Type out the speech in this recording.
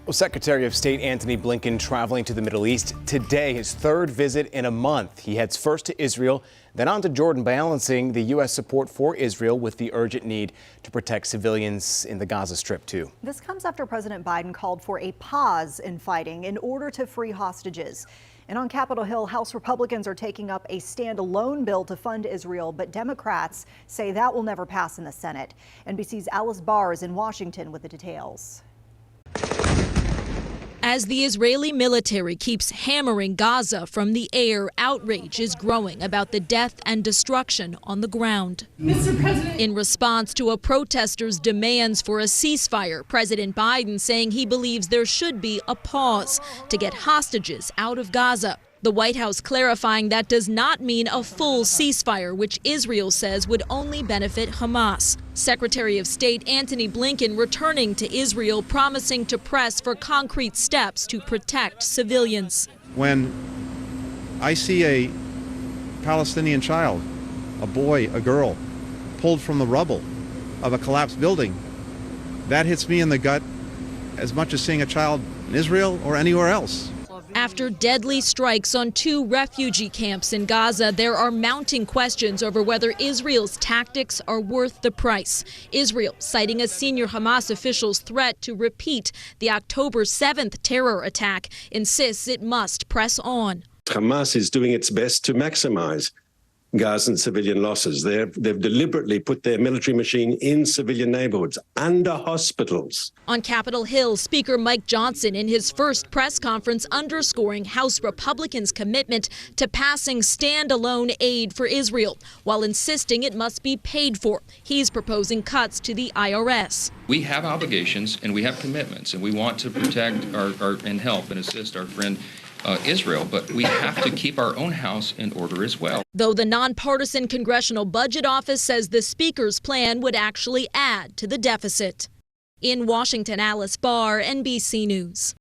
Well, Secretary of State Antony Blinken traveling to the Middle East today, his third visit in a month. He heads first to Israel, then on to Jordan, balancing the U.S. support for Israel with the urgent need to protect civilians in the Gaza Strip, too. This comes after President Biden called for a pause in fighting in order to free hostages. And on Capitol Hill, House Republicans are taking up a standalone bill to fund Israel, but Democrats say that will never pass in the Senate. NBC's Alice Barr is in Washington with the details. As the Israeli military keeps hammering Gaza from the air, outrage is growing about the death and destruction on the ground. Mr. President. In response to a protester's demands for a ceasefire, President Biden saying he believes there should be a pause to get hostages out of Gaza. The White House clarifying that does not mean a full ceasefire, which Israel says would only benefit Hamas. Secretary of State Antony Blinken returning to Israel, promising to press for concrete steps to protect civilians. When I see a Palestinian child, a boy, a girl, pulled from the rubble of a collapsed building, that hits me in the gut as much as seeing a child in Israel or anywhere else. After deadly strikes on 2 refugee camps in Gaza, there are mounting questions over whether Israel's tactics are worth the price. Israel citing a senior Hamas official's threat to repeat the October 7th terror attack, insists it must press on. Hamas is doing its best to maximize Gazan civilian losses. They've deliberately put their military machine in civilian neighborhoods, under hospitals. On Capitol Hill, Speaker Mike Johnson in his first press conference underscoring House Republicans' commitment to passing standalone aid for Israel, while insisting it must be paid for. He's proposing cuts to the IRS. We have obligations and we have commitments, and we want to protect and help and assist our friend Israel, but we have to keep our own house in order as well. Though the nonpartisan Congressional Budget Office says the Speaker's plan would actually add to the deficit. In Washington, Alice Barr, NBC News.